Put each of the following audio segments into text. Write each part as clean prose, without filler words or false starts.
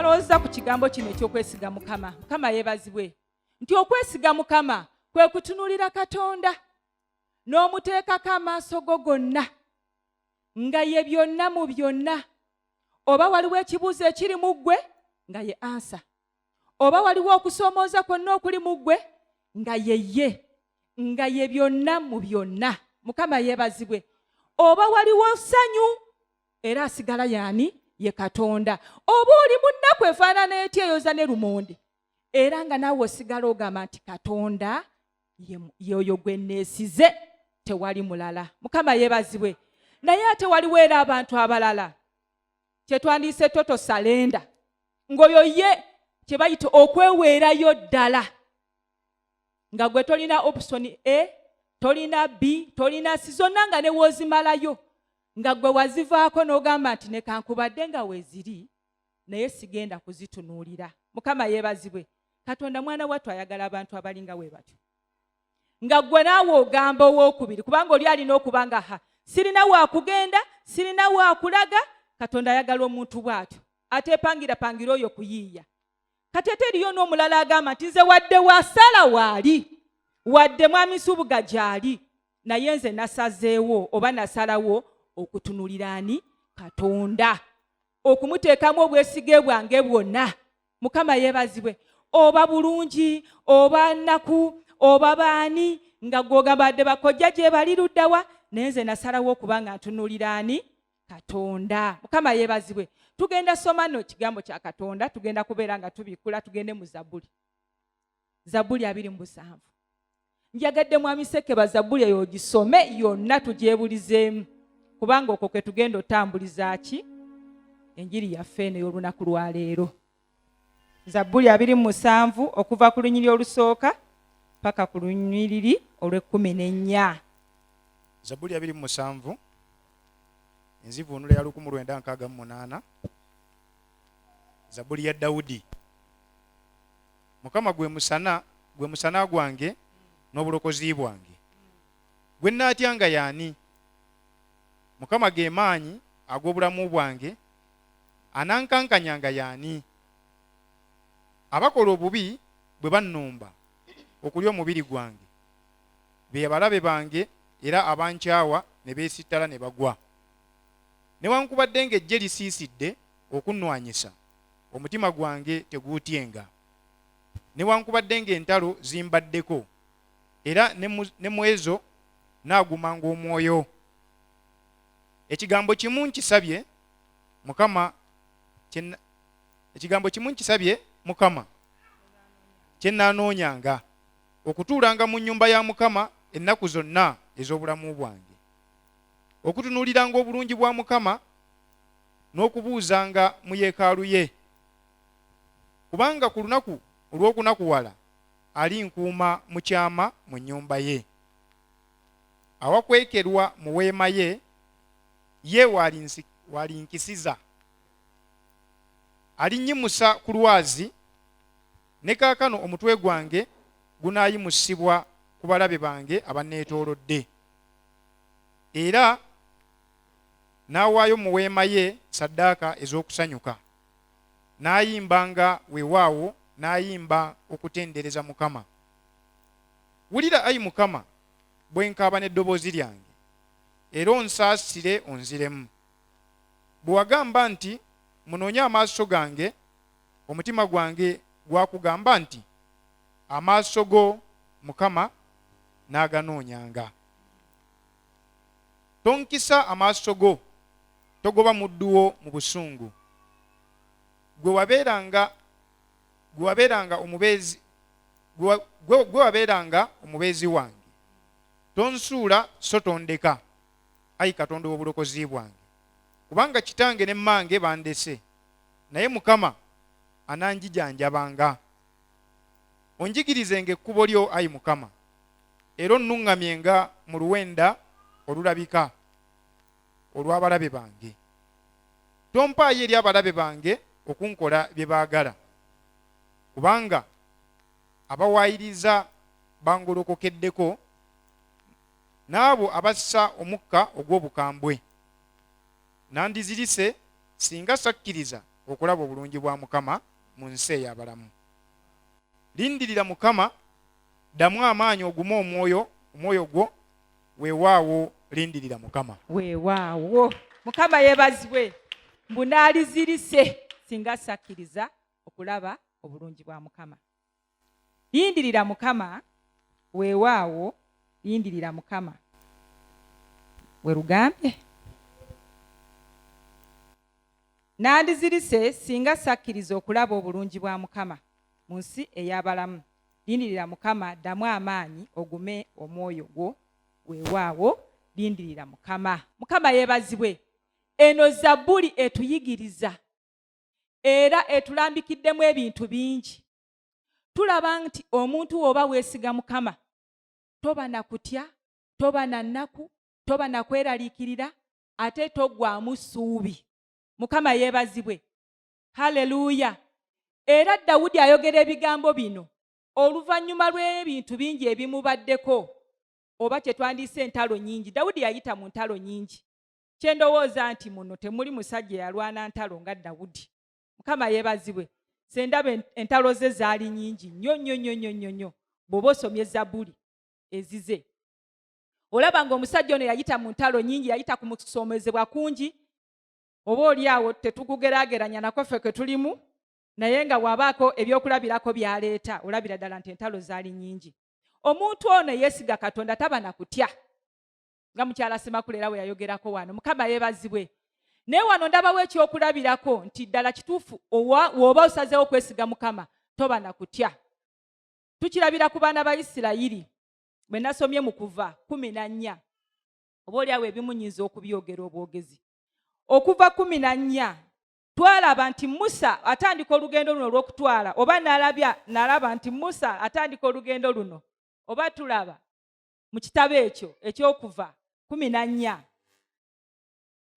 nalowooza ku kigambo kino eky'okwesiga Mukama. Mukama yeebazibwe nti okwesiga Mukama kwe kutunuulira Katonda n'omuteekako amaaso go gonna, nga ye byonna mu byonna. Oba waliwo ekibuuzo ekiri mu ggwe, nga ye ansa. Oba waliwo okusoomooza kwonna okuli mu ggwe, nga ye byonna mu byonna. Mukama yeebazibwe. Oba waliwo ssanyu, era asigala yaani? Ye Katonda. Oba oli mu nnaku efaanana etya eyoza ne lumonde, era nga naawe osigala ogamba nti Katonda yoyo gwe neesize, tewali mulala. Mukama yeebazibwe. Naye ate waliwo era abantu abalala kye twandiise toto salenda, ng'oyo ye kye bayita okweweerayo ddala, nga gwe tolina option A, tolina B, tolina C, zonna nga ne woozimalayo, nga gwe wazivaako n'ogamba nti ne kankubadde nga weeziri naye sigenda kuzitunuulira. Mukama yeebazibwe. Katonda mwana wattu ayagala abantu abalinga we batyo, nga gwe naawe ogamba owookubiri, kubanga oli alina okuba nga sirina waakugenda, sirina waakulaga. Katonda ayagala omuntu bw'atyo, ateepangira oyo kuyiiya. Kati ate eriyo n'omulala agamba nti nze wadde wasala waali, wadde mwami Subuga gy'ali, naye nze nasazeewo oba nasalawo okutunulira ani? Katonda, okumuteekamu obwesige bwange bwonna. Mukama yeebazibwe. Oba bulungi, oba nnaku, oba baani, nga gw'ogamba badde bakojja gye bali luddawa, naye nze nasalawo okuba nga ntunulira ani? Katonda. Mukama yeebazibwe. Tugenda soma no kigambo kya Katonda, tugenda kubeera nga tubikula, tugende mu Zabbuli. Zabbuli 27. Njagadde mwami Sekeba Zabbuli eyo gisome yonna tugyebulizeemu, kubanga okwo kwe tugenda otambuliza ki? Enjiri yaffe eno y'olunaku lwa leero. Zabbuli 27 okuva ku lunyiri olusooka paka ku lunyiriri olw'14. Zabbuli 27 enzivuunula ya 1968. Zabbuli ya Dawudi. Mukama gwe musana gwange n'obulokozi bwange. Gwe naatyanga yaani? Mukama ge maanyi ag'obulamu bwange, anankankanyanga yaani? Abakola obubi bwe bannumba okulya omubiri gwange, be abalabe bange era abankyawa ne beesittala ne bagwa. Newankubadde ng'ejje lisiisidde okunnwanyisa, omutima gwange teguutyenga. Newankubadde ng'entalo zimbaddeko, era ne mu ezo naagumanga omwoyo. Ekigambo kimu nkisabye Mukama kye nnaanoonyanga, okutuulanga mu nnyumba ya Mukama ennaku zonna ez'obulamu bwange, okutunuuliranga obulungi bwa Mukama n'okubuuzanga mu yeekaalu ye. Kubanga ku lunaku olw'okunakuwala alinkuuma mu kyama mu nnyumba ye, awakwekerwa mu weema ye walinkisiza. Alinnyimusa ku lwazi, ne kaakano omutwe gwange gunaayimusibwa ku balabe bange abanneetoolodde. Era n'awaayo mu weema ye ssaddaaka ez'okusanyuka, n'ayimbanga weewaawo, n'ayimba okutendereza Mukama. Wulira ayi Mukama bwe nkaaba n'eddoboozi lyange, era onsaasire onziremu. Bwe wagamba nti munoonye amaaso gange, omutima gwange gwakugamba nti amaaso go Mukama n'aganoonyanga. Tonkisa amaaso go, togoba muddu wo mu busungu. Gwe wabeeranga omubeezi wange. Tonsuula so tondeka, ayi Katonda w'obulokozi bwange. Kubanga kitange ne mmange bandese, naye Mukama ananjijanjabanga. Onjigirizenga ekkubo lyo, ayi Mukama, era onnuŋŋamyenga mu luwenda olulabika olw'abalabe bange. Tompaayo eri abalabe bange okunkola bye baagala, kubanga abawaayiriza bangolokokeddeko, n'abo abassa omukka ogw'obukambwe. Nandizirise singa sakkiriza okulaba obulungi bwa Mukama mu nsi ey'abalamu. Lindirira Mukama, ddamu amaanyi ogume omwoyo gwo, weewaawo lindirira Mukama. Weewaawo. Mukama yeebazibwe. Mbunaalizirise singa sakkiriza okulaba obulungi bwa Mukama. Lindirira Mukama, weewaawo lindirira Mukama. We lugambye. Nandizirise singa sakkiriza okulaba obulungi bwa Mukama mu nsi ey'abalamu. Lindirira Mukama, ddamu amaanyi ogume omwoyo gwo, weewaawo lindirira Mukama. Mukama yeebazibwe. Eno Zabbuli etuyigiriza era etulambikiddemu ebintu bingi. Tulaba nti omuntu oba weesiga Mukama, toba na kutya, toba na nnaku, toba na kweraliikirira, ate toggwaamu ssuubi. Mukama yeebazibwe. Haleluya. Era Dawudi ayogera ebigambo bino oluvannyuma lw'ebintu bingi ebimubaddeko, oba kye twandiise entalo nyingi. Dawudi yayita mu ntalo nyingi. Kye ndowooza nti muno temuli musajja yalwana ntalo nga Dawudi. Mukama yeebazibwe. Sendaba entalo ze zaali nyingi nnyo. Bw'oba osomye Zabbuli ezize, olaba ng'omusajja ono yayita mu ntalo nyingi, yayita ku kusomezebwa kungi. Oba oli awo tetukugeraageranya nako ffe ke tulimu, naye nga wabaako ebyokulabirako byaleeta, olabira ddala nti entalo zaali nyingi. Omuntu ono yeesiga Katonda, taba na kutya, nga mukyala Semakulera we yayogerako wano. Mukama yeebazibwe. Naye wano ndabawo ekyokulabirako nti ddala kituufu w'oba osazeewo okwesiga Mukama, toba na kutya. Tukirabira ku baana ba Isirayiri bwe nasomye mu Kuva 14, oba oli awo ebimu nnyinza okubyogera obwogezi. Okuva 14 twalaba nti Musa atandika olugendo luno olw'okutwala, oba nalaba nti Musa atandika olugendo luno, oba tulaba mu kitabo ekyo ekyokuva 14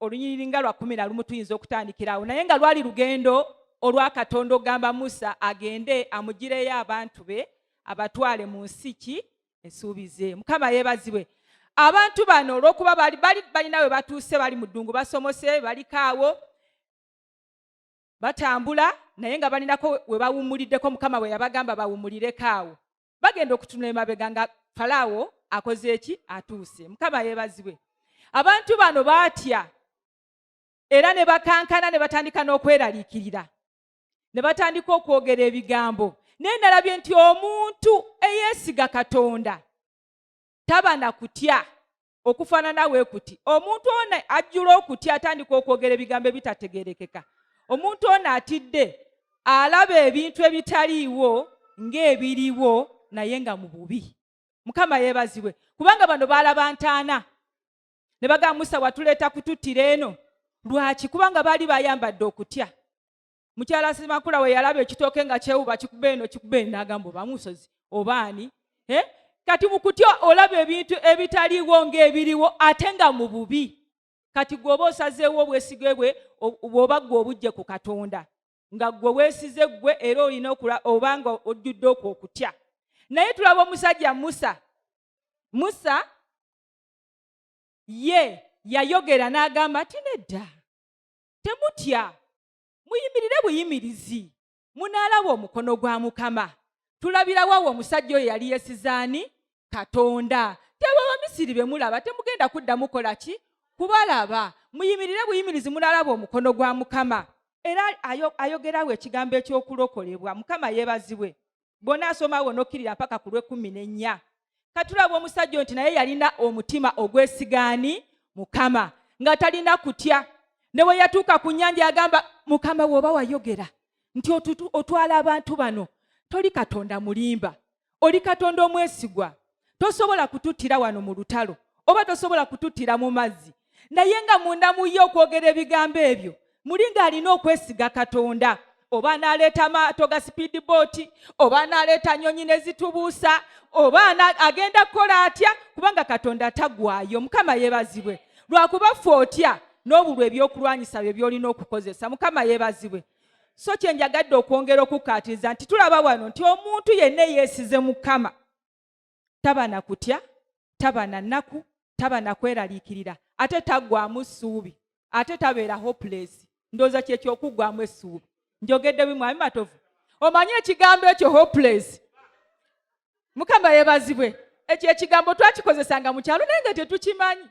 olunyiriri nga lwa 11 tuyinza okutandikirawo, naye nga lwali lugendo olwa Katonda ogamba Musa agende amugireyo abantu be abatwale mu nsi esuubize. Mukama yeebazibwe. Abantu bano olw'okuba balina we batuuse, bali mu ddungu, basomose, balikaawo batambula, naye nga balinako we bawumuliddeko Mukama we yabagamba bawumulireko awo. Bagenda okutunula emabega nga Falaawo akoze eki? Atuuse. Mukama yeebazibwe. Abantu bano baatya era ne bakankana, ne batandika n'okweraliikirira, ne batandika okwogera ebigambo. Naye nalabye nti omuntu eyeesiga Katonda taba na kutya okufaanana we kuti. Omuntu ono ajjula okutya, atandika okwogera ebigambo ebitategeerekeka. Omuntu ono atidde alaba ebintu ebitaliiwo ng'ebiriwo, naye nga mu bubi. Mukama yeebazibwe. Kubanga bano baalaba ntaana ne bagamba Musa, watuleeta kututtira eno. Lwaki? Kubanga baali bayambadde okutya. Mukyala Semakula we yalaba ekitooke nga kyewuba, kikuba eno kikuba eno, n'agamba oba musozi oba ani? Kati mu kutya olaba ebintu ebitaliiwo ng'ebiriwo ate nga mu bubi. Kati gweoba osazeewo obwesige bwe bw'oba gwe obujje ku Katonda, nga gwe weesize gwe era olina oba nga ojjudde okwo okutya. Naye tulaba omusajja Musa ye yayogera n'agamba ati nedda, temutya, muyimirire buyimirizi, munaalaba omukono gwa Mukama. Tulabirawo awo omusajja oyo yali yeesizaani Katonda. Teba Abamisiri be mulaba temugenda kuddamu kola ki? Kubalaba. Muyimirire buyimirizi, munaalaba omukono gwa Mukama. Era ayogerawo ekigambo ekyokulokolebwa. Mukama yeebazibwe. Bonna asomawo n'okkirira mpaka ku lw'14. Katulaba omusajja nti naye yalina omutima ogwesigaani Mukama, nga talina kutya. Ne we yatuuka ku nnyanja agamba, Mukama w'oba wayogera nti otwala abantu bano, toli Katonda mulimba, oli Katonda omwesigwa. Tosobola kututtira wano mu lutalo, oba tosobola kututtira mu mazzi. Naye nga munda mu ye okwogera ebigambo ebyo, muli ng'alina okwesiga Katonda. Oba analeeta maato ga speedboat, oba analeeta nnyonyi ne zitubuusa, oba agenda kukola atya, kubanga Katonda tagwayo. Mukama yeebazibwe. Lwakuba ffe otya n'obulwa ebyokulwanyisa bye by'olina okukozesa. Mukama yeebazibwe. So kye njagadde okwongera okukkaatiriza nti tulaba wano nti omuntu yenna yeesize Mukama taba na kutya, taba na nnaku, taba na kweraliikirira, ate taggwaamu ssuubi, ate tabeera hopeless. ndoza kyekyokuggwamu essuubi. Njogedde bimwami matovu. Omanye ekigambo ekyo hopeless. Mukama yeebazibwe. Ekyo ekigambo twakikozesanga mu kyalo naye nga tetukimanyi.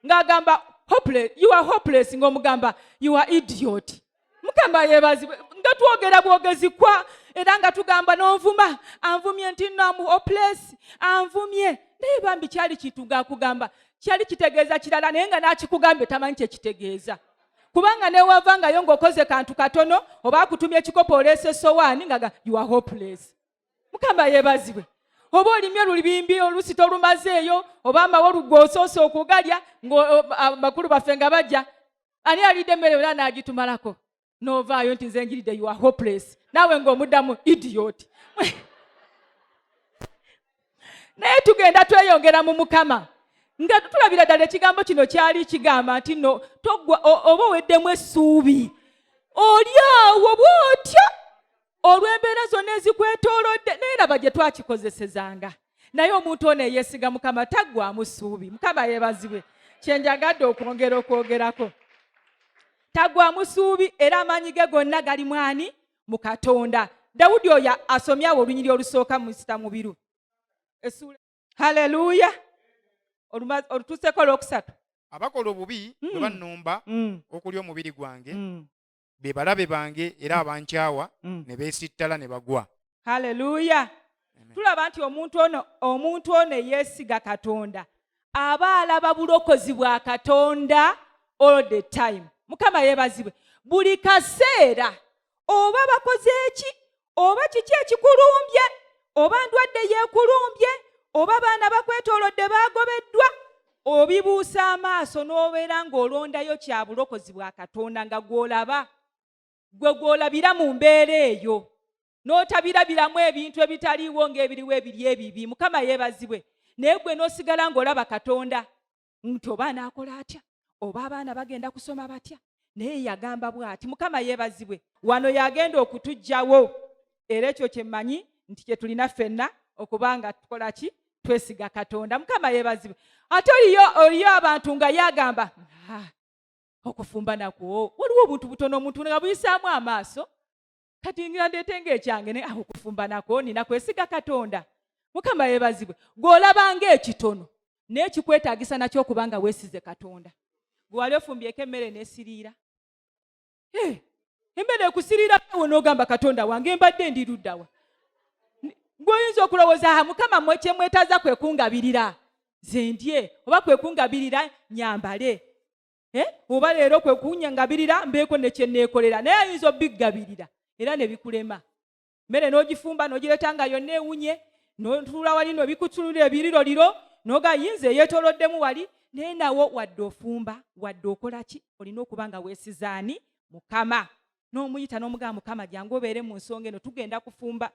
Ng'agamba hopeless, you are hopeless, ng'omugamba you are idiot. Mukama yeebazibwe. Nga twogera bwogezi kwa era nga tugamba n'onvuma, anvumye nti no am hopeless, anvumye. Naye bambi kyali kituga kugamba, kyali kitegeeza kirala naye nga n'akikugambye tamanyi kye kitegeeza. Kubanga ne wavangayo ng'okoze kantu katono oba akutumye ekikopo oleese essowaani nga you are hopeless. Mukama yeebazibwe. Oba olimye olubimbi olusi tolumazeeyo oba amawolu gw'osoosa okugalya ng'abakulu baffe nga bajja ani alidde emmere yonna n'agitumalako n'ovaayo nti nze njiridde you are hopeless. Naawe ng'omuddamu idiot. Naye tugenda tweyongera mu Mukama. Nga tulabira ddala ekigambo kino kyali kigamba nti no toggwa oba oweddemu essuubi. Oli awo bw'otyo olw'embeera zonna ezikwetoolodde naye laba gye twakikozesezanga. Naye omuntu ono eyeesiga Mukama taggwamu ssuubi. Mukama yeebazibwe. Kye njagadde okwogerako. Taggwamu ssuubi era amaanyi ge gonna gali mwani mu Katonda. Dawudi oyo asomye awo olunyiri olusooka mu Sitamubiru. Haleluya. Olutuuseko olwokusatu. Abakola obubi bwe bannumba okulya omubiri gwange be balabe bange era abankyawa ne beesittala ne bagwa. Haleluya. Tulaba nti omuntu ono yeesiga Katonda aba alaba bulokozi bwa Katonda all the time. Mukama yeebazibwe. Buli kaseera oba bakoze eki oba kiki ekikulumbye oba ndwadde yeekulumbye oba baana bakwetoolodde baagobeddwa obibuusa amaaso n'obeera ng'olondayo kya bulokozi bwa Katonda nga gw'olaba gwe gw'olabira mu mbeera eyo n'otabirabiramu ebintu ebitaliiwo ng'ebiriwo ebiri ebibi. Mukama yeebazibwe. Naye gwe n'osigala ng'olaba Katonda nti oba anaakola atya oba abaana bagenda kusoma batya naye yagamba bw'ati. Mukama yeebazibwe. Wano yagenda okutuggyawo era ekyo kye mmanyi nti kye tulina ffenna okubanga tukola ki twesiga Katonda. Mukama yeebazibwe. Ate oliyo abantu nga yagamba okufumba nakwo waliwo obuntu butono omuntu nga buyisaamu amaaso kati ngira ndeetenga ekyange ne okufumba nakwo nina kwesiga Katonda. Mukama yeebazibwe. Gw'olabanga ekitono naye kikwetaagisa nakyo okubanga weesize Katonda. Gwe wali ofumbyeko emmere n'esiriira. Emmere ekusiriira we n'ogamba Katonda wange mbadde ndi luddawa. Gw'oyinza okulowooza Mukama kye mwetaaza kwe kungabirira nze ndye oba kwe kungabirira nyambale. Oba leero kwe kunyangabirira mbeeko ne kye neekolera naye ayinza obiggabirira era ne bikulema. Mmere n'ogifumba n'ogireeta nga yonna ewunye n'otuula wali n'obikutunulira ebiriroliro n'ogayinza eyeetooloddemu wali naye nawo wadde ofumba wadde okola ki olina okuba nga weesizaani Mukama. N'omuyita n'omugamba Mukama jangu obeere mu nsonga eno tugenda kufumba.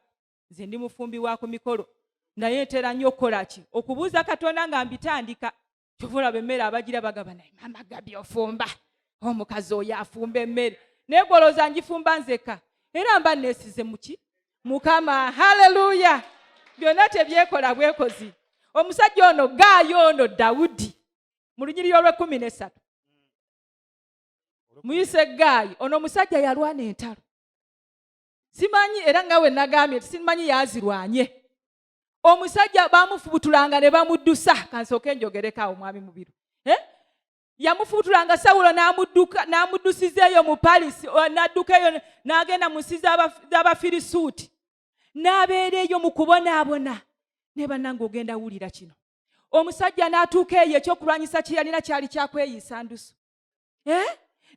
Nze ndi mufumbi wa ku mikolo naye ntera nnyo okukola ki okubuuza Katonda nga mbitandika. Kyova olaba emmere abagira bagaba naye mama Gabi ofumba omukazi oyo afumba emmere naye golooza ngifumba nzeka era mba neesize muki Mukama. Haleluya. Byonna tebyekola bwekozi. Omusajja ono Gaayo ono Dawudi mu lunyiriri olw'13 muyise Gaayi ono omusajja yalwana entalo. Simanyi era nga we nagambye simanyi yazirwanye. Omusajja bamufubutulanga ne bamuddusa kansooke njogereko omwami mubiru. Yamufubutulanga Sawulo n'amuddusizeeyo mu Palisi n'addukeeyo n'agenda mu nsi z'Abafirisuuti n'abeera eyo mu kubonaabona. Ne bannange ogenda wulira kino. Omusajja n'atuuka eyo ekyokulwanyisa kye yalina kyali kyakweyiisa ndusu.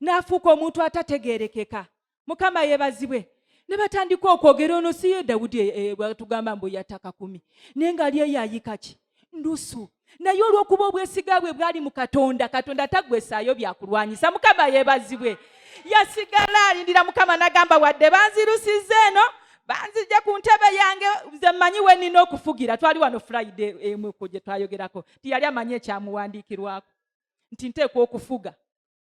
N'afuuka omuntu atategeerekeka. Mukama yeebazibwe. Ne batandika okwogera ono si ye Dawudi bwatugamba mbu yataka 10 naye ng'ali eyo ayika ki ndusu. Naye olw'okuba obwesiga bwe bwali mu Katonda, Katonda tagwesaayo byakulwanyisa. Mukama yeebazibwe. Yasigala alindira Mukama n'agamba wadde banzirusiza eno banzijja ku ntebe yange nze mmanyi we nnina okufugira. Twali wano Friday emu gye twayogerako tiyali amanyi ekyamuwandiikirwako nti nteekwa okufuga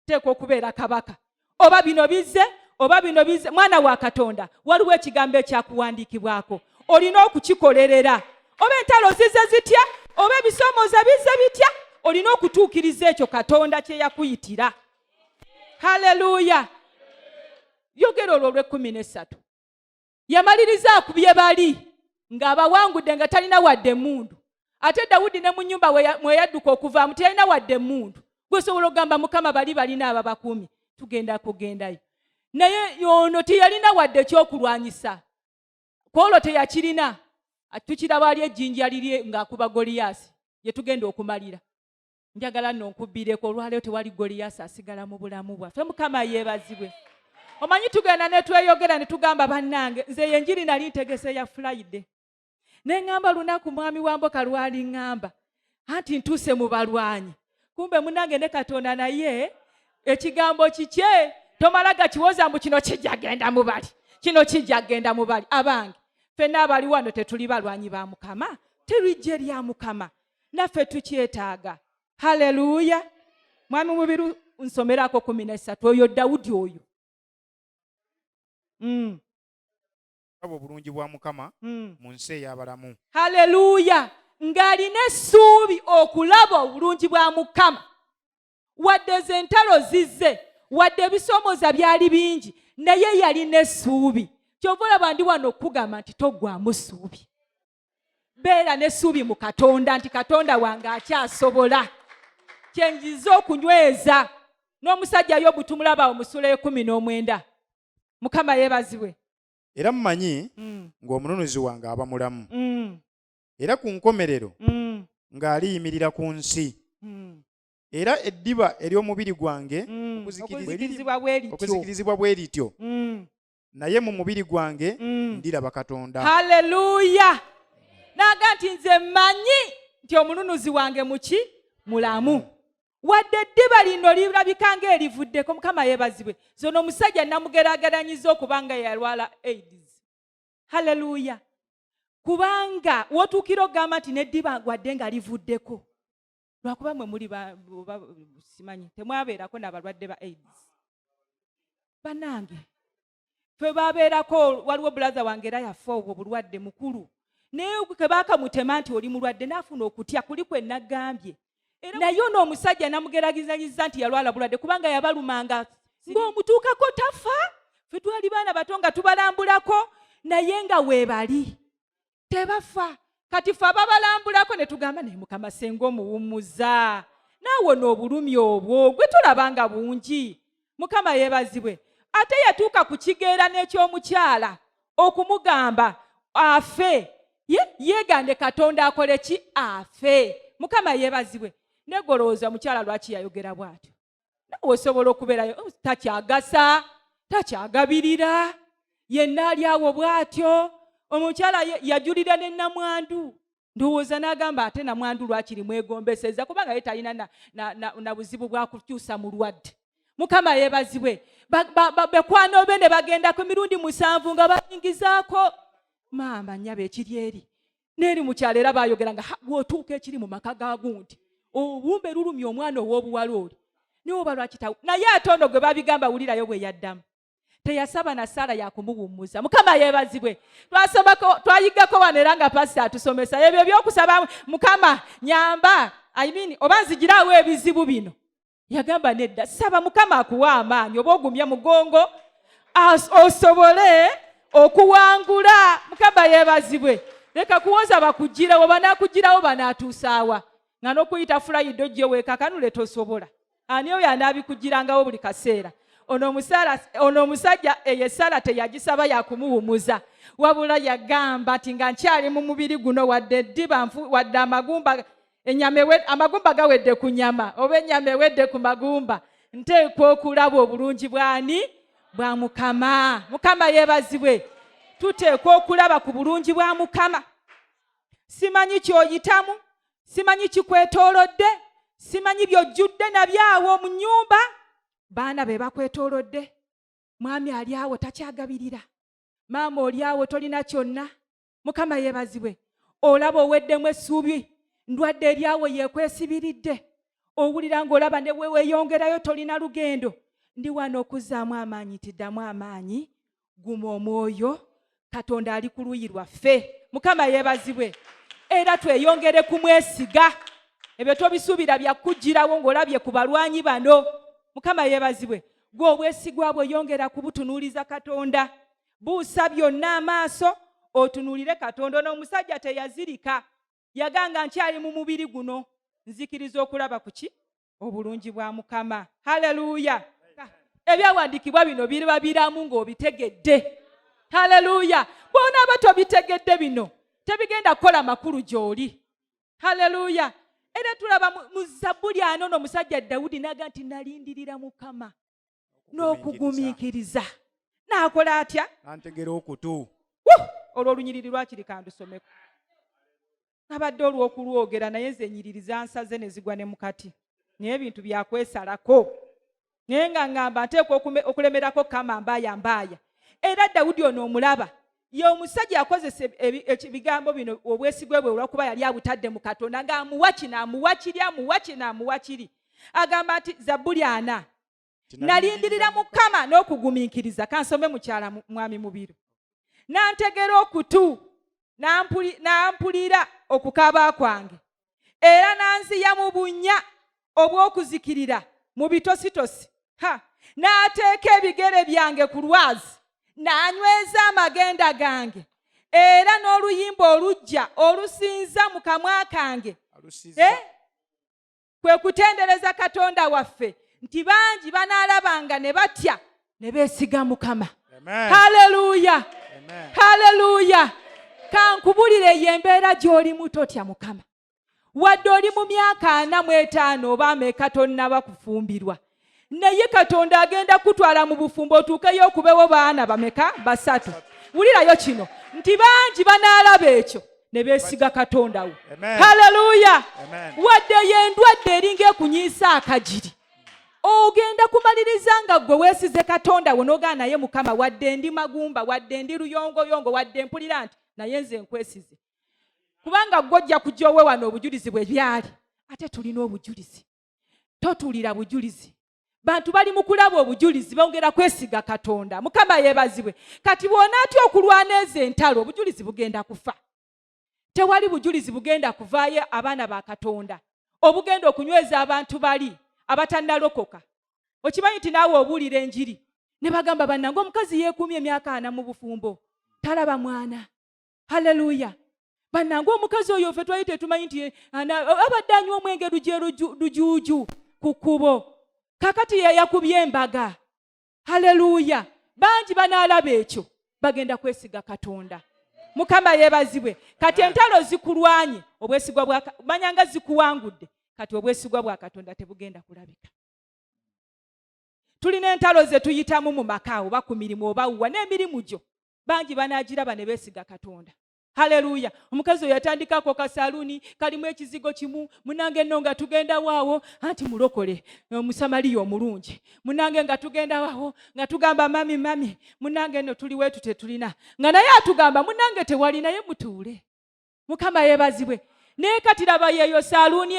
nteekwa okubeera kabaka oba bino bizze oba bino bizze. Mwana wa Katonda waliwo ekigambo ekyakuwandiikibwako olina okukikolerera. Oba entalo zizze zitya oba ebisoomooza bizze bitya olina okutuukiriza ekyo Katonda kye yakuyitira. Haleluya. Yogero olwo 13 yamaliriza akubye bali ng'abawangudde nga talina wadde mundu. Ate Dawudi ne mu nnyumba mwe yadduka okuvaamu talina wadde mundu. Gwe sobola okugamba Mukama bali balina ababakuumi tugenda kugendayo. Naye yono teyalina wadde ekyokulwanyisa. Kwolwo teyakirina. Tukiraba ali ejjinja lirye ng'akuba Goliyasi gye tugenda okumalira. Njagala nno nkubbireko olwaleero tewali Goliyasi asigala mu bulamu bwaffe. Mukama yeebazibwe. Omanyi tugenda ne tweyogera ne tugamba bannange nze enjiri nali ntegese ya Friday. Ne ngamba lunaku mwami wa mboka lwali ngamba anti ntuuse mu balwanyi. Kumbe munange ne Katonda naye ekigambo kikye tomalaga kiwoza mbu kino kijja genda mu bali. Kino kijja genda mu bali. Abange ffenna abali wano tetuli balwanyi ba Mukama, terijje lya Mukama. Naffe tukyetaaga. Haleluya. Mwami mubiru nsomerako 13 oyo Dawudi oyo. Abo obulungi bwa Mukama mu nsi ey'abalamu. Haleluya. Ng'alina essuubi okulaba obulungi bwa Mukama. Wadde z'entalo zizze, wadde ebisoomooza byali bingi, naye yalina essuubi. Kyova olaba ndi wano okugamba nti toggwamu ssuubi. Beera n'essuubi mu Katonda nti Katonda wange akyasobola. Kyenjiza okunyweza. N'omusajja Yobu tumulaba omusula 19. Mukama yeebazibwe. Era mumanyi ng'omununuzi wange aba mulamu. Era ku nkomerero ng'aliyimirira ku nsi. Era eddiba ery'omubiri gwange okuzikirizibwa bwe lityo. Naye mu mubiri gwange ndiraba Katonda. Haleluya. Naga nti nze mmanyi nti omununuzi wange muki mulamu. Wadde eddiba lino lirabika ng'erivuddeko. Mukama yeebazibwe. Zono omusajja namugerageranyiza okubanga yalwala AIDS. Haleluya. Kubanga wotuukira ogamba nti n'eddiba wadde nga livuddeko. Lwakuba mwe muli simanyi temwabeerako n'abalwadde ba AIDS. Bannange ffe babeerako waliwo bulaza wange era yafa obwo bulwadde mukulu. Naye ke baakamutema nti oli mulwadde n'afuna okutya kuli kwe nagambye. Naye ono omusajja namugeragezanyiza nti yalwala bulwadde kubanga yabalumanga ng'omutuukako tafa. Ffe twali baana bato nga tubalambulako naye nga weebali tebafa. Kati ffe ababalambulako ne tugamba naye Mukama senga omuwummuza naawe n'obulumi obwo gwe tulabanga bungi. Mukama yeebazibwe. Ate yatuuka ku kigeera n'ekyomukyala okumugamba afe. Yeegande Katonda akole ki? Afe. Mukama yeebazibwe. Negolooza mukyala lwaki yayogera bw'atyo. Nawe osobola okubeerayo takyagasa, takyagabirira, yenna ali awo bw'atyo. Omukyala yajulira ne namwandu. Ndowooza n'agamba ate namwandu lwaki limwegombeseza kubanga ye talina na buzibu bwa kukyusa mulwadde. Mukama yeebazibwe. Bekwano be ne bagenda ku mirundi 7 nga bayingizaako. Maama nnyaba ekiri eri. N'eri mukyala era baayogera nga bw'otuuka ekiri mu maka ga gundi. Obumbe lulumya omwana ow'obuwala oli. Niwo balwakitawo. Naye ate ono gwe babigamba wulirayo bwe yaddamu. Teyasaba na Sara yakumuwummuza. Mukama yeebazibwe. Twayigako wano era nga pasita atusomesa. Ebyo by'okusaba Mukama nyamba. Oba nzigiraawo ebizibu bino. Yagamba nedda. Saba Mukama akuwa amaanyi oba ogumya mugongo. Osobole okuwangula. Mukama yeebazibwe. Leka kuwoza bakugirawo banaakugirawo banaatuusaawa. Nga n'okuyita Friday ojje weekakanule tosobola. Ani oyo anaabikugirangawo buli kaseera. Ono omusajja eyo Sara teyagisaba yakumuwumuza. Wabula yagamba nti nga nkyali mu mubiri guno wadde eddiba wadde amagumba gawedde ku nyama oba ennyama ewedde ku magumba. Nteekwa okulaba obulungi bwani? Bwa Mukama. Mukama yeebazibwe. Tuteekwa okulaba ku bulungi bwa Mukama. Simanyi ky'oyitamu, simanyi kikwetoolodde, simanyi by'ojjudde nabyawo mu nnyumba. Baana be bakwetoolodde. Mwami ali awo takyagabirira. Maama oli awo tolina kyonna. Mukama yeebazibwe. Olaba oweddemu essuubi. Ndwadde eri awo yeekwesibiridde. Owulira ng'olaba ne weeyongerayo tolina lugendo. Ndi wano okuzzaamu amaanyi tiddamu amaanyi. Guma omwoyo. Katonda ali ku luuyi lwaffe. Mukama yeebazibwe. Era tweyongere kumwesiga. Ebyo tobisuubira bya kugirawo ng'olabye ku balwanyi bano. Mukama yeebazibwe. gwe obwesigwa bwe yongera kubutunuuliza Katonda. Buusa byonna amaaso otunuulire Katonda. N'omusajja teyazirika, yaganga nkyali mu mubiri guno, nzikiriza okulaba ku ki? Obulungi bwa Mukama. Haleluya. Ebyawandiikibwa bino biriba biramu ng'obitegedde. Haleluya. Bw'onaaba tobitegedde bino tebigenda kukola makulu gy'oli. Haleluya. Era tulaba mu Zabbuli ano n'omusajja Dawudi n'aga nti nalindirira Mukama n'okugumiikiriza. N'akola atya? Nantegera okutu. Olwo olunyiriri lwakiri kandusomeko. Abadde olw'okulwogera naye nze enyiririza nsaze ne zigwa ne mukati. Naye ebintu byakwesalako. Naye nga ngamba nteekwa okulemerako Kama mbaaya. Era Dawudi ono omulaba, ye omusajja akozesa ebigambo bino obwesigwe bwe olw'okuba yali abutadde mu Katonda ng'amuwa kino amuwa kiri. Agamba nti Zabbuli 4, nalindirira Mukama n'okugumiikiriza. Kansome mukyala mwami Mubiru. Nantegera okutu, nampulira okukaaba kwange, era nanziya mu bunnya obw'okuzikirira mu bitositosi. N'ateeka ebigere byange ku lwazi, n'anyweza amagenda gange, era n'oluyimba olujja olusinza mu kamwa kange. Kwe kutendereza Katonda waffe, nti bangi banaalabanga ne batya ne beesiga Mukama. Haleluya. Haleluya. Kankubulire y'embeera gy'olimu totya Mukama. Wadde oli mu myaka 45 oba ameka tonnaba kufumbirwa, naye Katonda agenda kutwala mu bufumbo otuukeyo okubewo baana bameka? 3. Wulirayo kino nti bangi banaalaba ekyo ne beesiga Katonda wo. Haleluya. Wadde y'endwadde eringa ekunyiisa akagiri, ogenda kumaliriza nga gwe weesize Katonda wo n'ogaana naye Mukama, wadde ndi magumba, wadde ndi luyongoyongo, wadde mpulira nti naye nze nkwesize. Kubanga gwojja kujja owe wano obujulizi bwe byali. Ate tulina obujulizi. Totuulira bujulizi. Bantu bali mu kulaba obujulizi bongera kwesiga Katonda. Mukama yeebazibwe. Kati bw'onaatya okulwana ezo entalo, obujulizi bugenda kufa. Tewali bujulizi bugenda kuvaayo abaana ba Katonda obugenda okunyweza abantu bali abatannalokoka. Okimanyi nti naawe obuulira enjiri ne bagamba bannange omukazi yeekuumye emyaka 4 mu bufumbo talaba mwana. Haleluya. Bannange omukazi oyo ffe twali tetumanyi nti abadde anywa omwenge lujuuju ku kkubo, kakati yakubye embaga. Haleluya. Bangi banaalaba ekyo bagenda kwesiga Katonda. Mukama yeebazibwe. Kati entalo zikulwanye, obwesigwa bwa manyanga zikuwangudde, kati obwesigwa bwa Katonda tebugenda kulabika. Tulina entalo ze tuyitamu mu maka oba ku mirimu oba uwa n'emirimu gyo, bangi banaagiraba ne beesiga Katonda. Haleluya. Omukazi oyo yatandikako kasaluni kalimu ekizigo kimu, munange nno nga tugenda waawo anti mulokole omusamaliya omulungi, munange nga tugenda waawo nga tugamba mami munange nno tuli wetu tetulina, nga naye atugamba munange tewali naye mutuule. Mukama yeebazibwe. Naye kati laba yeeyo saluni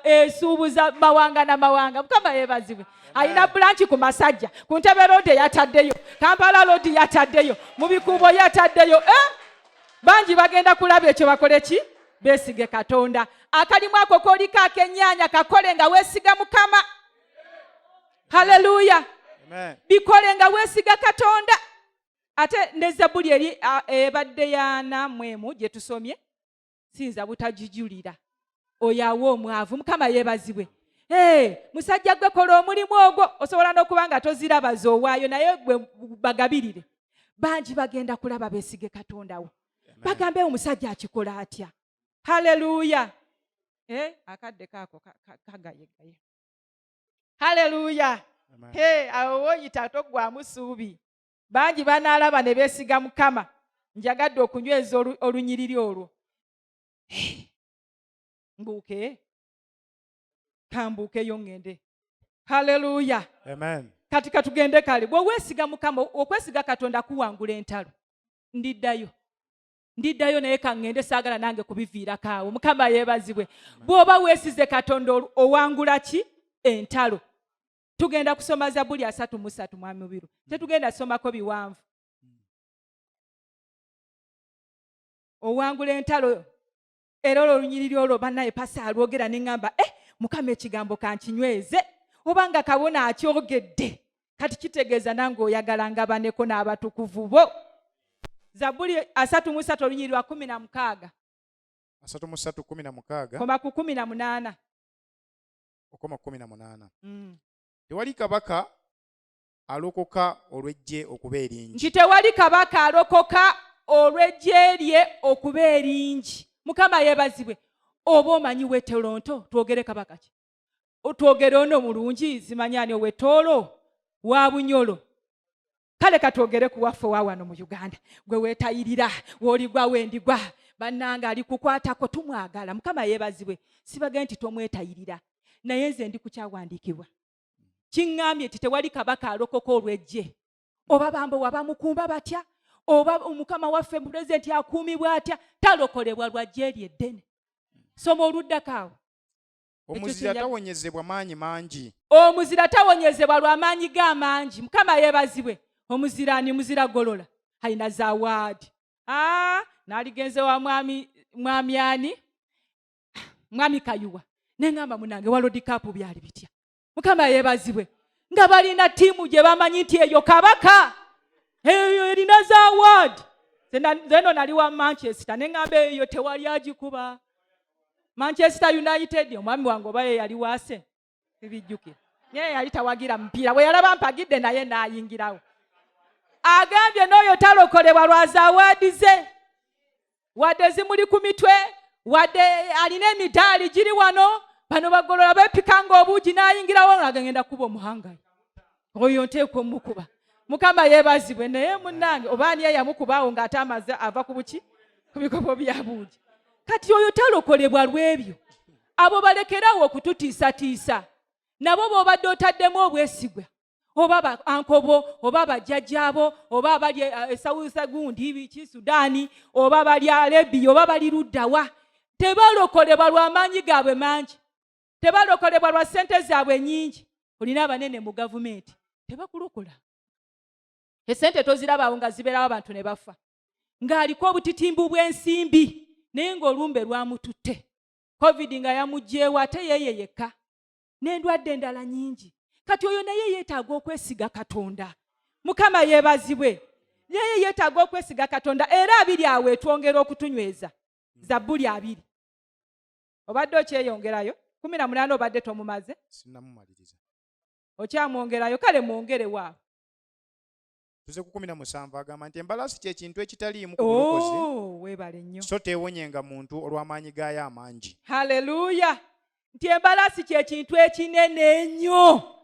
esuubuza mawanga na mawanga. Mukama yeebazibwe. Alina branchi ku Masajja, ku Ntebe Road yataddeyo, Kampala Road yataddeyo, mu Bikuubo yataddeyo. Bangi bagenda kulaba ekyo bakole ki? Beesige Katonda. Akalimu ako koliko ak'ennyaanya kakole nga weesiga Mukama. Haleluya. Bikole nga weesiga Katonda. Ate ne Zabbuli eri ebadde ya 4 gye tusomye, sinza butajijulira oyo awa omwavu. Mukama yeebazibwe. Musajja gwe kola omulimu ogwo, osobola n'okuba nga toziraba zoowaayo naye gwe bagabirire. Bangi bagenda kulaba beesige Katonda wo. Bagambe omusajja akikola atya. Haleluya. Akadde kaako kagayegaye. Haleluya. Awo oyita togwamu ssuubi. Bangi banaalaba ne beesiga Mukama. Njagadde okunyweza olunyiriri olwo. Mbuuke. Kambuukeyo ngende. Haleluya. Amen. Kati katugende kale. Bwe weesiga Mukama, okwesiga Katonda kuwangula entalo. Ndiddayo naye kangende saagala nange kubiviirako awo. Mukama yeebazibwe. Bw'oba weesize Katonda owangula ki? Entalo. Tugenda kusoma Zabbuli 3:3 mwami Mubiru. Tetugenda somako biwanvu. Owangula entalo. Era olunyiriri olwo bannaye pasa alwogera ne ngamba Mukama ekigambo kankinyweze. Obanga kabona akyogedde kati kitegeeza nange oyagala ngabaneko n'abatukuvu bo. Zabbuli 33 olunyiriri lwa 16. 33:16 koma ku 18. okoma 18. Tewali kabaka alokoka olw'eggye okuba eringi. Nti tewali kabaka alokoka olw'eggye lye okuba eringi. Mukama yeebazibwe. Oba omanyi w'Etoronto twogere kabaka ki? Twogere ono mulungi zimanyani ow'Etoolo wa Bunyolo. Kale katwogere ku waffe wa wano mu Uganda. Gwe weetayirira w'oligwa wendigwa bannange ali kukwatako tumwagala. Mukama yeebazibwe. Sibage nti tomwetayirira naye nze ndi kukyawandiikibwa. Kiŋŋambye nti tewali kabaka alokoka olw'eggye. Oba bambo wabamukumba batya? Oba omukama waffe pulezidenti akuumibwa atya? Talokolebwa lwa ggye lye ddene. Soma oluddako awo. Omuzira tawonyezebwa maanyi mangi. Omuzira tawonyezebwa lwa maanyi g'amangi. Mukama yeebazibwe. Omuzira ni muzira golola. Hayina zawaadi. Naaligenze wa mwami ani? Mwami Kayuwa. Nengamba munange World Cup byali bitya. Mukama yeebazibwe. Nga balina ttiimu gye bamanyi nti eyo kabaka. Eyo erina zawaadi. Zeno nali wa Manchester. Nengamba eyo tewali agikuba. Manchester United omwami wange oba ye yali waase ebijjukira. Naye yali tawagira mupiira. Bwe yalaba mpagidde naye n'ayingirawo. Agambye n'oyo talokolebwa lwa zawaadi ze. Wadde zimuli ku mitwe, wadde alina emidaali giri wano, bano bagolola beepikanga obuugi n'ayingirawo ng'agenda kuba omuhanga. Oyo nteekwa omukuba. Mukama yeebazibwe naye munnange oba ani eyamukubaawo ng'ate amaze ava ku buki? Ku bikopo bya buugi. Kati oyo talokolebwa lw'ebyo. Abo balekerawo okututiisatiisa. Nabo bw'obadde otaddemu obwesigwa. Oba ankobo, oba bajjajjaabo, oba bali esawusa gundi biki Sudaani, oba bali Arabia, oba bali luddawa. Tebalokolebwa lw'amaanyi gaabwe mangi. Tebalokolebwa lwa ssente zaabwe nnyingi. Olina abanene mu gavumenti. Tebakulokola. Essente tozirabawo nga zibeerawo abantu ne bafa. Ng'aliko obutitimbu bw'ensimbi. Naye ng'olumbe lwamututte. Covid nga yamugjeewo ate yeye yekka. N'endwadde endala nnyingi. Kati oyo naye yeetaaga okwesiga Katonda. Mukama yeebazibwe. Yeye yeetaaga okwesiga Katonda era abiri awo etwongera okutunyweza. Zabbuli 2. Obadde okyeyongerayo? 18 obadde tomumaze? Sinnamumaliriza. Okyamwongerayo kale mwongere waawo. Tuze ku 17 agamba nti embalaasi kye kintu ekitaliimu ku bulokozi. Weebale nnyo. So teewonyenga muntu olw'amaanyi gaayo amangi. Haleluya. Nti embalaasi kye kintu ekinene ennyo.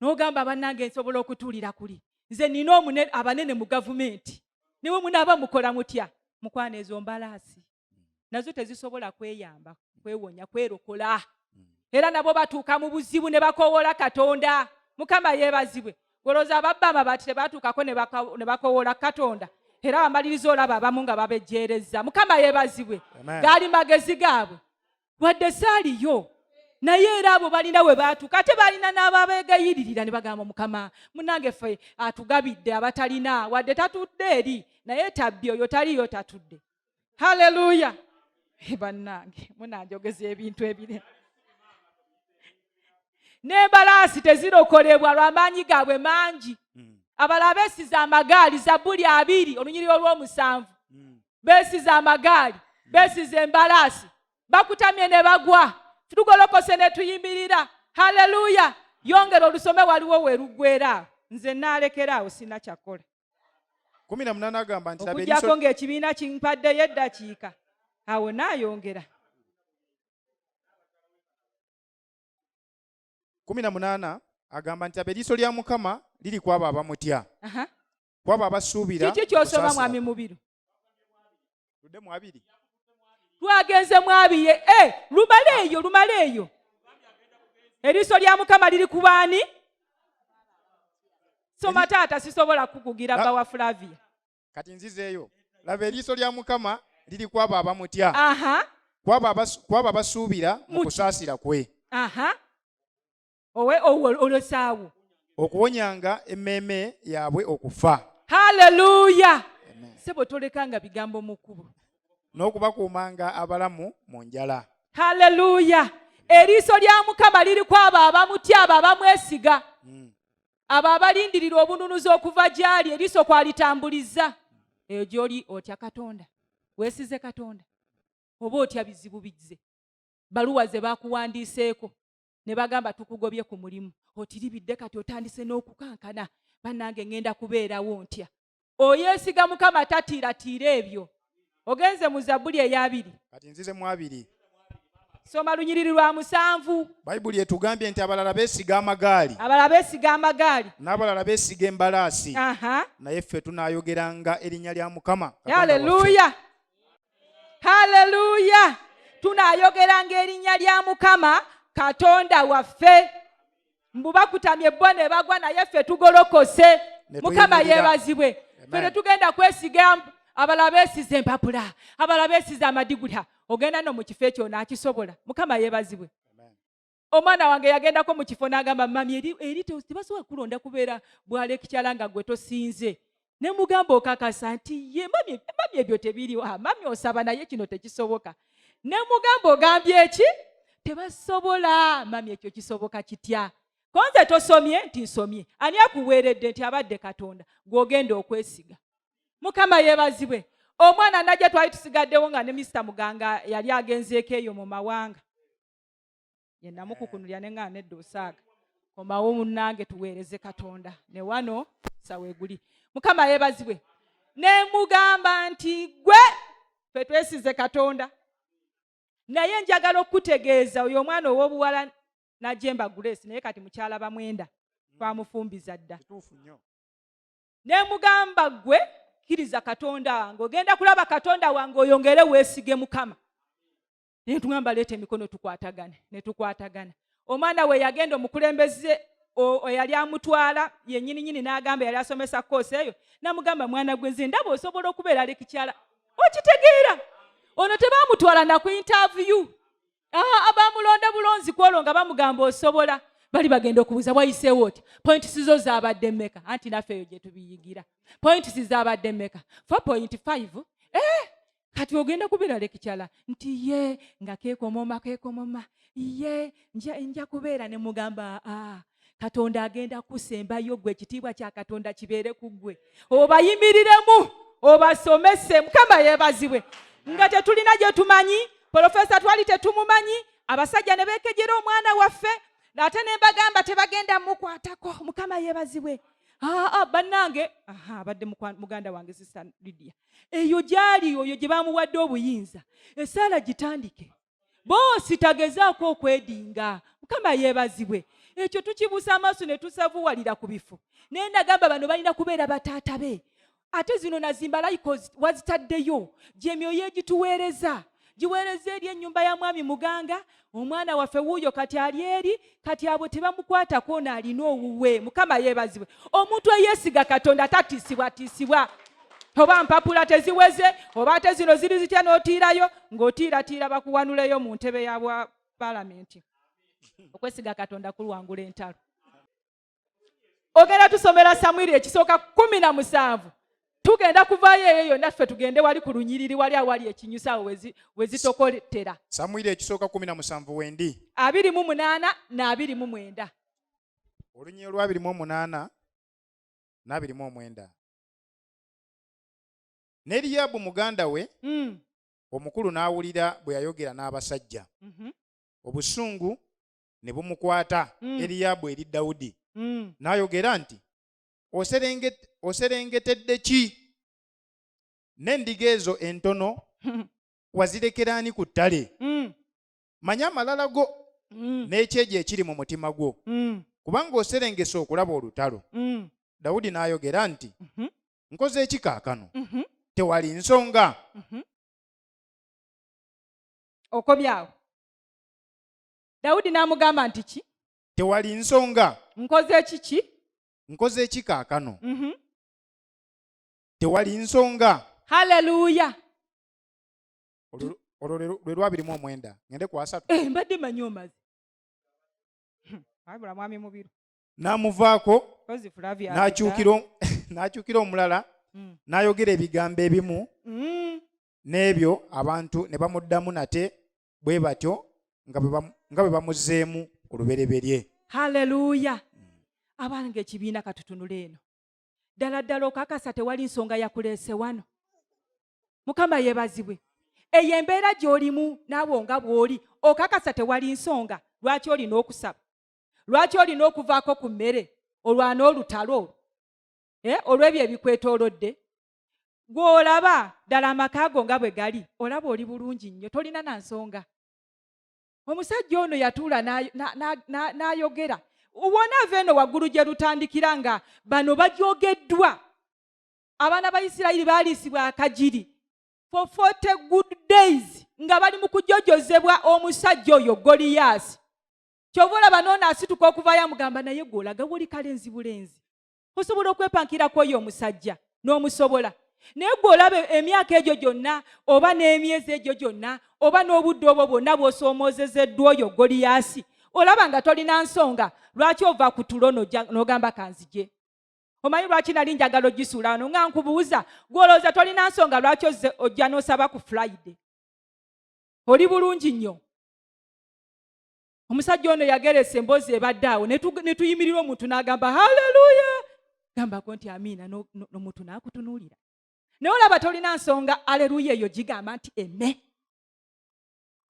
N'ogamba bannange nsobola okutuulira kuli. Nze nina abanene mu gavumenti. Niwe munaaba mukola mutya? Mukwana ezo mbalaasi. Nazo tezisobola kweyamba, kwewonya, kwerokola. Era nabo batuuka mu buzibu ne bakoowola Katonda. Mukama yeebazibwe. Golooza ababbama bati tebatuukako ne bakoowola Katonda. Era amaliriza olaba abamu nga babejjeereza. Mukama yeebazibwe. Gaali magezi gaabwe. Wadde saaliyo. Naye era abo balina we baatuuka ate balina n'ababeegayiririra ne bagamba Mukama munnange ffe atugabidde abatalina wadde tatudde eri naye tabbi oyo taliyo tatudde. Haleluya. Bannange munanjogeza ebintu ebire. N'embalaasi tezirokolebwa lw'amaanyi gaabwe mangi. Abalala beesiza amagaali Zabbuli 2 olunyiriri olw'omusanvu. Beesiza amagaali, beesiza embalaasi. Bakutamye ne bagwa. Tugolokose ne tuyimirira. Haleluya. Yongera olusome waliwo weruggwera. Nze naalekerawo sina kyakola. 18 agamba nti okugyako ng'ekibiina kimpaddeyo eddakiika. Awo naayongera. 18 agamba nti ab'eriiso lya Mukama liri kwabo abamutya. Kwabo abasuubira. Kiki ky'osoma mwami Mubiru? Tudde mu 2. Twagenze mu 2. Lumale eyo. Eriiso lya Mukama liri ku baani? Soma taata sisobola kukugira bawa Flavia. Kati nzizeeyo. Laba eriiso lya Mukama liri kwabo abamutya. Kwabo abasuubira mu kusaasira kwe. Olosaawo. Okuwonyanga emmeeme yaabwe okufa. Haleluya. Sebo tolekanga bigambo mu kkubo. N'okubakuumanga abalamu mu njala. Haleluya. Eriiso lya Mukama liri kwabo abamutya abo abamwesiga. abo abalindirira obununuzi okuva gy'ali eriiso kwalitambuliza. Eyo gy'oli otya Katonda, weesize Katonda, oba otya bizibu bizze. Baluwa ze bakuwandiiseeko ne bagamba tukugobye ku mulimu, otiribidde kati otandise n'okukankana, bannange ngenda kubeerawo ntya. Oyeesiga Mukama tatiiratiira ebyo. Ogenze mu Zabbuli eya2. Kati nzize mu 2. Soma lunyiriri lwa 7. Bayibuli etugambye nti abalala beesiga amagaali. Abalala beesiga amagaali. N'abalala beesiga embalaasi. Naye ffe tunaayogeranga erinnya lya Mukama. Haleluya. Haleluya. Tunaayogeranga erinnya lya Mukama Katonda waffe. Mbu bakutamye bo ne bagwa naye ffe tugolokose. Mukama yeebazibwe. Ffe tetugenda kwesiga abalala beesize empapula, abalala beesize amadigula. Ogenda no mu kifo ekyo n'akisobola. Mukama yeebazibwe. Omwana wange yagendako mu kifo n'agamba mami eri tebasobola kulonda kubeera bwalekikyala nga gwe tosinze. Ne mugamba okakasa nti ye mami ebyo tebiriwo. Mami osaba naye kino tekisoboka. Ne mugamba ogambye eki? Tebasobola. Mami ekyo kisoboka kitya? Konze tosomye nti nsomye. Ani akuweeredde nti abadde Katonda gw'ogenda okwesiga? Mukama yeebazibwe. Omwana najja twali tusigaddewo nga ne Mr. Muganga yali agenzeeko eyo mu mawanga. Ye namukukunulya ne nga nedda osaaga. Komawo munnange tuweereze Katonda. Ne wano saweeguli. Mukama yeebazibwe. Ne mugamba nti gwe ffe twesize Katonda. Naye njagala okutegeeza oyo omwana ow'obuwala Najemba Grace naye kati mukyala bamwenda twamufumbiza dda. Ne mugamba gwe kiriza Katonda wange, ogenda kulaba Katonda wange oyongere weesige Mukama. Ne tugamba leeta emikono tukwatagane. Ne tukwatagana. Omwana we yagenda omukulembeze yali amutwala yennyini n'agamba yali asomesa koose eyo. Namugamba mwana gwe nze ndaba osobola okubeera lekikyala. Okitegeera? Ono tebaamutwala na ku interview. Abamulonda bulonzi kwolwo nga bamugamba osobola. Bali bagenda okubuuza wayiseewo oti. Points zo zaabadde mmeka? Anti naffe eyo gye tubiyigira. Points zaabadde mmeka? 4.5. Kati ogenda kubeera lekikyala. Nti ye nga keekomoma. Ye nja kubeera ne mugamba Katonda agenda kusembayo gwe, ekitiibwa kya Katonda kibeere ku ggwe. Obayimiriremu, obasomese. Mukama yeebazibwe. Nga tetulina gye tumanyi, Profesa twali tetumumanyi, abasajja ne beekejera omwana waffe, ate ne bagamba tebagenda mukwatako. Mukama yeebazibwe. Bannange, abadde muganda wange Sister Lydia. Eyo gyali oyo gye bamuwadde obuyinza. Essaala gitandike. Boosi tagezaako okwedinga. Mukama yeebazibwe. Ekyo tukibuusa amaaso ne tusavuwalira ku bifo. Naye nagamba bano balina kubeera bataata be. Ate zino nazimba layikozi wazitaddeyo. Gy'emyoyo egituweereza. Giweereza eri ennyumba ya mwami Muganga. Omwana waffe wuuyo kati ali eri. Kati abo tebamukwatako n'alina owuwe. Mukama yeebazibwe. Omuntu eyeesiga Katonda tatiisibwa. Oba mpapula teziweze, oba ate zino ziri zitya n'otiirayo, ng'otiiratiira bakuwanuleyo mu ntebe ya bwa Paalamenti. Okwesiga Katonda kulwangula entalo. Ogenda tusomera Samwiri ekisooka 17. Tugenda kuvaayo eyo naffe tugende wali ku lunyiriri wali awali ekinyusa awo we zitokotera. Samwiri ekisooka 17 wendi. 28 na 29. Olunyiriri lwa 28 na 29. Ne Eriyabu muganda we omukulu n'awulira bwe yayogera n'abasajja. Obusungu ne bumukwata Eriyabu eri Dawudi. N'ayogera nti oserengetedde ki? N'endiga ezo entono wazirekera ani ku ttale? Manya amalala go n'ekyejo ekiri mu mutima gwo, kubanga oserengese okulaba olutalo. Dawudi n'ayogera nti nkoze eki kaakano? Tewali nsonga. Okomyawo. Dawudi n'amugamba nti ki? Tewali nsonga. Nkoze kiki? Nkoze eki kaakano? Tewali nsonga. Haleluya. Olwo lwe lwa 29. Ngende ku 3. Mbadde manyi omazi. Abula mwami mubiru. N'amuvaako n'akyukira omulala. N'ayogera ebigambo ebimu n'ebyo abantu ne bamuddamu nate bwe batyo nga bwe bamuzzeemu olubereberye. Haleluya. abange ekibiina katutunule eno ddala ddala okakasa tewali nsonga yakuleese wano. Mukama yeebazibwe. Eyo embeera gy'olimu naawe nga bw'oli okakasa tewali nsonga. Lwaki olina okusaba? Lwaki olina okuvaako ku mmere olwana olutalo olw'ebyo ebikwetoolodde? Gw'olaba ddala amaka go nga bwe gali olaba oli bulungi nnyo, tolina na nsonga. Omusajja ono yatuula n'ayogera. Wona ava eno waggulu gye lutandikira nga bano bajoogeddwa. Abaana ba Isirayiri baaliisibwa akajiri for 40 good days nga bali mu kujojozebwa omusajja oyo Goliyaasi. Kyova olaba n'ono asituka okuvaayo amugamba naye gw'olaga woli kalenzi bulenzi. Osobola okwepankirako oyo omusajja n'omusobola. Naye gw'olaba emyaka egyo gyonna oba n'emyezi egyo gyonna oba n'obudde obwo bwonna bw'osoomozezeddwa oyo Goliyaasi, olaba nga tolina nsonga. Lwaki ova ku tulo n'ogamba kanzije? Omanyi lwaki nali njagala ogisuula wano nga nkubuuza? Gw'olowooza tolina nsonga lwaki ojja n'osaba ku Friday? Oli bulungi nnyo. Omusajja ono yageresa emboozi ebadde awo ne tuyimirira omuntu n'agamba haleluya. Gambako nti amiina n'omuntu n'akutunuulira. Naye olaba tolina nsonga, aleluya eyo gigamba nti emme.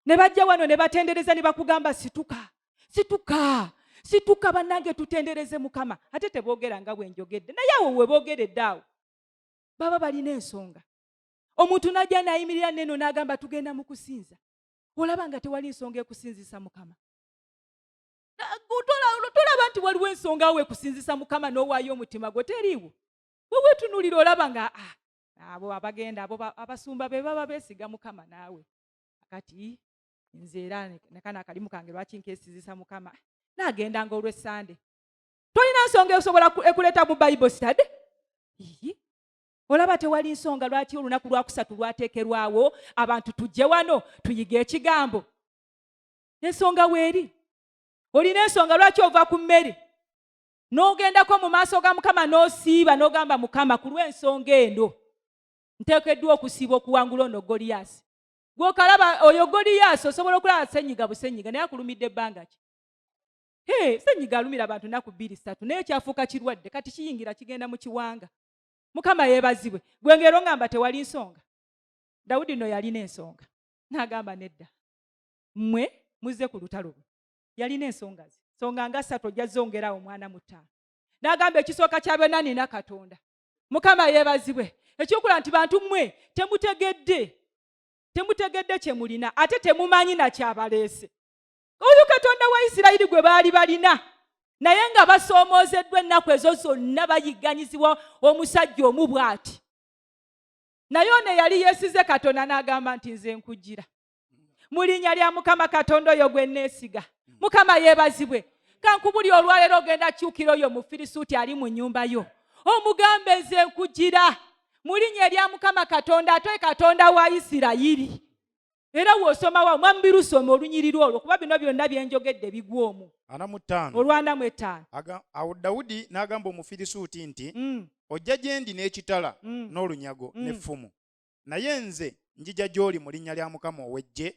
Ne bajja wano ne batendereza ne bakugamba situka. Situka. Situka bannange tutendereze Mukama. Ate teboogera nga bwe njogedde. Naye awo we boogeredde awo baba balina ensonga. Omuntu n'ajja n'ayimirira neno n'agamba tugenda mu kusinza. Olaba nga tewali nsonga ekusinzisa Mukama. Tolaba nti waliwo ensonga we kusinzisa Mukama n'owaayo omutima gwo teriiwo. Wewe tunuulira olaba nga abo abagenda abo abasumba be baba beesiga Mukama naawe. Akati nze era nekana akalimu kange lwaki nkeesizisa Mukama. Naagenda nga olw'Essande. Tolina nsonga esobola ekuleeta mu Bible study. Olaba tewali nsonga lwaki olunaku lwakusatu lwateekerwawo abantu tujje wano tuyige ekigambo. Ensonga weeri. Olina ensonga lwaki ova ku mmere n'ogendako mu maaso ga Mukama n'osiiba n'ogamba Mukama ku lw'ensonga eno nteekeddwa okusiiba okuwangula ono Goliyaasi. Gw'okalaba oyo Goliyaasi osobola okulaba senyiga busenyiga naye akulumidde ebbanga ki? Senyiga alumira abantu nnaku 2-3 naye kyafuuka kirwadde kati kiyingira kigenda mu kiwanga. Mukama yeebazibwe. Gwe ngero ngamba tewali nsonga. Dawudi no yalina ensonga. N'agamba nedda. Mmwe muzze ku lutalo. Yalina ensonga ze. Nsonga nga 3 ojja zongerawo omwana mu 5. N'agamba ekisooka kya byonna nina Katonda. Mukama yeebazibwe. Ekyokulaba nti bantu mmwe temutegedde kye mulina ate temumanyi na kyabaleese. Oyo Katonda wa Isirayiri gwe baali balina naye nga basoomoozeddwa ennaku ezo zonna bayigganyizibwa omusajja omu bw'ati. Naye ono yali yeesize Katonda n'agamba nti nze nkujjira mu linnya lya Mukama Katonda oyo gwe neesiga. Mukama yeebazibwe. Kankubuli olwaleero ogenda kyukira oyo Mufirisuuti ali mu nnyumba yo omugambe nze nkujjira mu linnya erya Mukama Katonda ate Katonda wa Isirayiri. Era w'osoma wa mwambi lusoma olunyiriri olwo kuba bino byonna byenjogedde bigwa omwo. 45. Awo Dawudi n'agamba Omufirisuuti nti ojja gye ndi n'ekitala n'olunyago n'effumu. Naye nze njija gy'oli mu linnya lya Mukama ow'eggye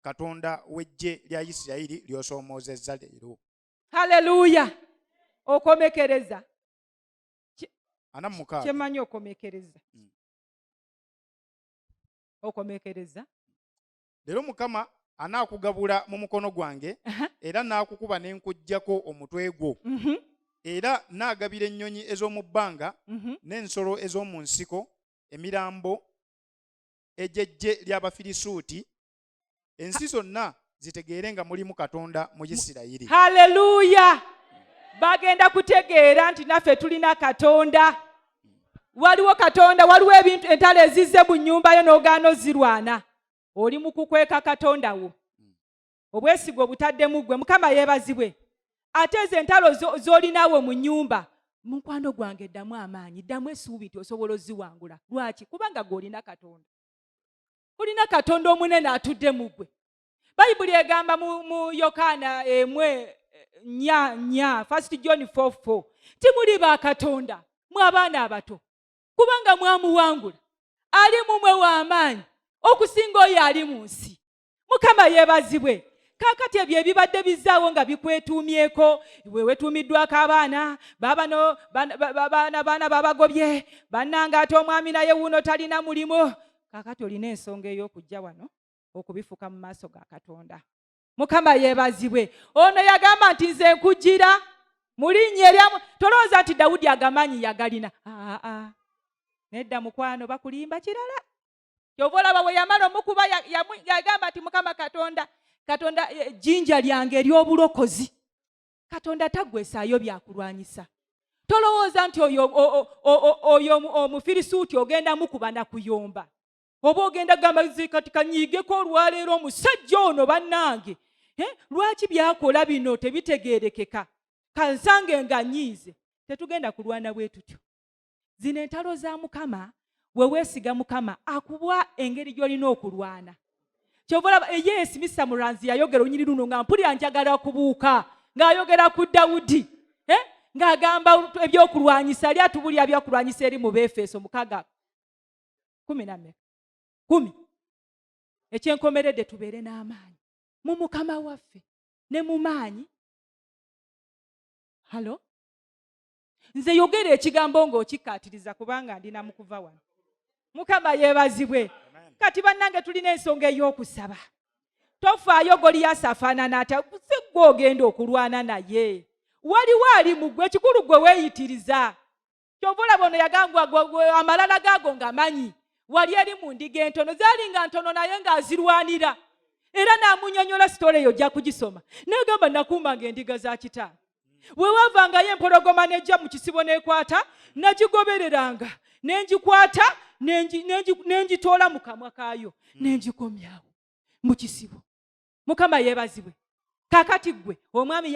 Katonda w'eggye lya Isirayiri ly'osoomoozezza leero. Haleluya. Okomekereza. 46. Kyemanyi okomekereza. Okomekereza. Leero Mukama anaakugabula mu mukono gwange era n'akukuba n'enkuggyako omutwe gwo. Era n'agabira ennyonyi ez'omu bbanga n'ensolo ez'omu nsiko emirambo egy'eggye ly'Abafirisuuti ensi zonna zitegeere nga mulimu Katonda mu Isirayiri. Haleluya. Bagenda kutegeera nti naffe tulina Katonda. Waliwo Katonda, waliwo ebintu entalo ezizze mu nnyumba yo n'ogaana ozirwana. Oli mu kukweka Katonda wo. Obwesigo obutaddemu ggwe. Mukama yeebazibwe. Ate ezo entalo z'olinaawo mu nnyumba mu mukwano gwange ddamu amaanyi, ddamu essuubi nti osobola oziwangula. Lwaki? Kubanga gw'olina Katonda. Olina Katonda omunene atudde mu ggwe. Bayibuli egamba mu Yokaana 1 John 4:4 timuli ba Katonda mwe abaana abato kubanga mwamuwangula ali mumwe w'amaanyi okusinga oyo ali mu nsi. Mukama yeebazibwe. Kakati ebyo ebibadde bizzaawo nga bikwetuumyeko, wetuumiddwako abaana baana babagobye bannanga ate omwami naye wuuno talina mulimu. Kakati olina ensonga ey'okujja wano okubifuka mu maaso ga Katonda. Mukama yeebazibwe. Ono yagamba nti nze nkujjira mu linnya eryamu. Tolowooza nti Dawudi agamanyi yagalina. Nedda mukwano bakulimba kirala. Kyova olaba bwe yamala omukuba yagamba nti Mukama Katonda jjinja lyange ery'obulokozi. Katonda taggwesaayo byakulwanyisa. Tolowooza nti oyo omufirisuuti ogenda mukuba na kuyomba. Oba ogenda gamba kati kanyiigeko olwaleero omusajja ono bannange. Lwaki byakola bino tebitegeerekeka? Kansange nga nyiize. Tetugenda kulwana bwe tutyo. Zino entalo za Mukama, we weesiga Mukama akubwa engeri gy'olina okulwana. Kyovola Yesu Misa Muranzi yayogera onyiri luno nga mpulira njagala kubuuka ng'ayogera ku Dawudi ng'agamba ebyokulwanyisa ali atubulya byokulwanyisa eri mu Befeso 6:10. Ekyenkomeredde tubeere n'amaanyi mu Mukama waffe ne mu maanyi. Halo? Nze yogera ekigambo ng'okikkaatiriza kubanga ndina mu kuva wano. Mukama yeebazibwe. Kati bannange tulina ensonga ey'okusaba. Tofaayo Goliyaasi afaanana atya, si gwe ogenda okulwana naye. Waliwo ali mu ggwe, ekikulu gwe weeyitiriza. Kyova olaba ono yagambwa amalala gaago ngamanyi. Wali eri mu ndiga entono, zaali nga ntono naye ng'azirwanira. Era n'amunnyonnyola sitole eyo ojja kugisoma. N'agamba nakuumanga endiga za kitange. Bwe waavangayo empologoma n'ejja mu kisibo n'ekwata, nagigobereranga, n'engikwata, n'engitoola mu kamwa kaayo, n'engikomyawo mu kisibo. Mukama yeebazibwe. Kakati gwe omwami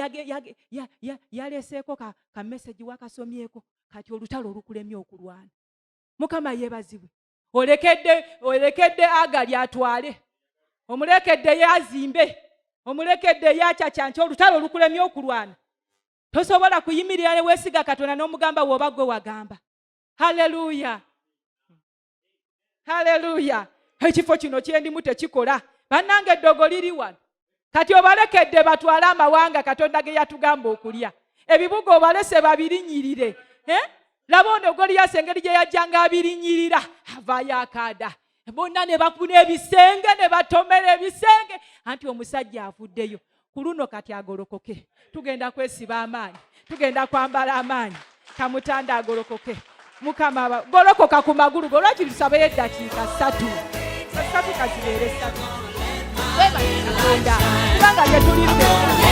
yaleeseeko ka message wakasomyeko, kati olutalo olukulemye okulwana. Mukama yeebazibwe. Olekedde Agali atwale, omulekedde yazimbe, omulekedde yakyakyanki, olutalo olukulemye okulwana. Tosobola kuyimirira ne weesiga Katonda n'omugamba woba gwe wagamba. Haleluya. Haleluya. Ekifo kino kyendimu tekikola. Bannange eddogo liri wano. Kati obalekedde batwale amawanga Katonda ge yatugamba okulya. Ebibuga obalese babirinyirire. Laba ono Goliyaasi engeri gye yajjanga abirinyirira. Avaayo akaada. Bonna ne bafuna ebisenge ne batomera ebisenge. Anti omusajja avuddeyo. Ku luno kati agolokoke. Tugenda kwesiba amaanyi. Tugenda kwambala amaanyi. Kamutanda agolokoke. Mukama golokoka ku magulu go. Lwaki tusabeyo eddakiika 3. 3 kazibeere 3. Weba Katonda. Kubanga tetulidde.